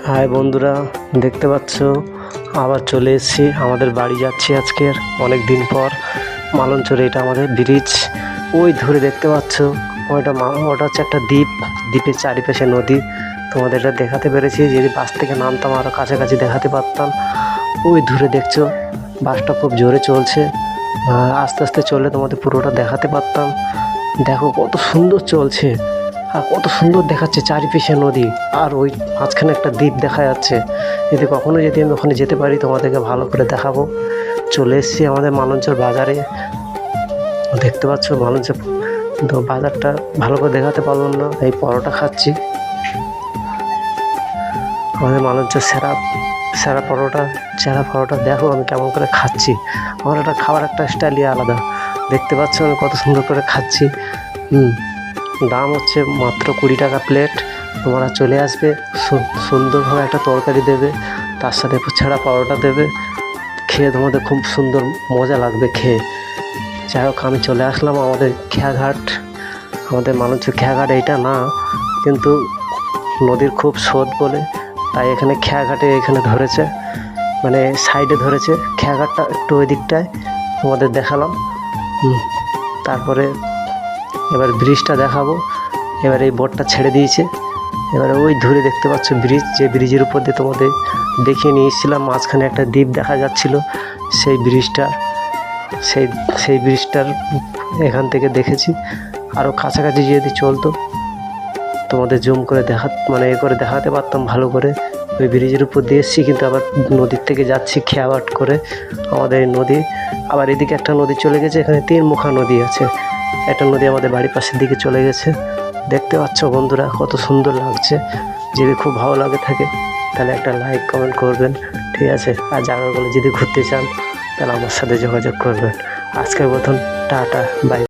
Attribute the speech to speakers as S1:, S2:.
S1: High বন্ধুরা, দেখতে পাচ্ছ আবার চলে এসেছি। আমাদের বাড়ি যাচ্ছি আজকের অনেক দিন পর। মালঞ্চরে, এটা আমাদের ব্রিজ। ওই ধরে দেখতে পাচ্ছ ওটা হচ্ছে একটা দ্বীপ। দ্বীপের চারিপাশে নদী। তোমাদের এটা দেখাতে পেরেছি। যদি বাস থেকে নামতাম আরও কাছাকাছি দেখাতে পারতাম। ওই দূরে দেখছো বাসটা খুব জোরে চলছে। আস্তে আস্তে চললে তোমাদের পুরোটা দেখাতে পারতাম। দেখো কত সুন্দর চলছে আর কত সুন্দর দেখাচ্ছে চারিপাশে নদী, আর ওই মাঝখানে একটা দ্বীপ দেখা যাচ্ছে। যদি কখনো আমি ওখানে যেতে পারি তোমাদেরকে ভালো করে দেখাবো। চলে এসেছি আমাদের মালঞ্চর বাজারে। দেখতে পাচ্ছ মালঞ্চর তো বাজারটা ভালো করে দেখাতে পারলাম না, এই পরোটা খাচ্ছি। আমাদের মালঞ্চর সেরা পরোটা দেখো আমি কেমন করে খাচ্ছি। আমার একটা খাবার একটা স্টাইলই আলাদা। দেখতে পাচ্ছ আমি কত সুন্দর করে খাচ্ছি। দাম হচ্ছে মাত্র 20 টাকা প্লেট। তোমরা চলে আসবে, সুন্দরভাবে একটা তরকারি দেবে, তার সাথে ছেঁড়া পরোটা দেবে। খেয়ে তোমাদের খুব সুন্দর মজা লাগবে খেয়ে। যাই হোক, আমি চলে আসলাম আমাদের খেয়াঘাট। আমাদের মালঞ্চর খেয়াঘাট এইটা না, কিন্তু নদীর খুব স্রোত বলে তাই এখানে খেয়াঘাটে এখানে ধরেছে, মানে সাইডে ধরেছে। খেয়াঘাটটা একটু ওই দিকটায় তোমাদের দেখালাম। তারপরে এবার ব্রিজটা দেখাবো। এবার এই বোটটা ছেড়ে দিয়েছে। এবারে ওই দূরে দেখতে পাচ্ছ ব্রিজ, যে ব্রিজের উপর দিয়ে তোমাদের দেখিয়ে নিয়ে এসেছিলাম। মাঝখানে একটা দ্বীপ দেখা যাচ্ছিল। সেই ব্রিজটার এখান থেকে দেখেছি। আরও কাছাকাছি যদি চলতো তোমাদের জুম করে দেখাতে পারতাম ভালো করে। ওই ব্রিজের উপর দিয়ে এসেছি, কিন্তু আবার নদীর থেকে যাচ্ছি খেয়াঘাট করে। আমাদের এই নদী আবার এদিকে একটা নদী চলে গেছে। এখানে 3 মুখা নদী আছে। একটা নদী আমাদের বাড়ির পাশের দিকে চলে গেছে। দেখতে পাচ্ছ বন্ধুরা কত সুন্দর লাগছে। যদি খুব ভালো লাগে থাকে তাহলে একটা লাইক কমেন্ট করবেন, ঠিক আছে? আর জায়গাগুলো যদি ঘুরতে চান তাহলে আমার সাথে যোগাযোগ করবেন। আজকের মতন টাটা, বাই।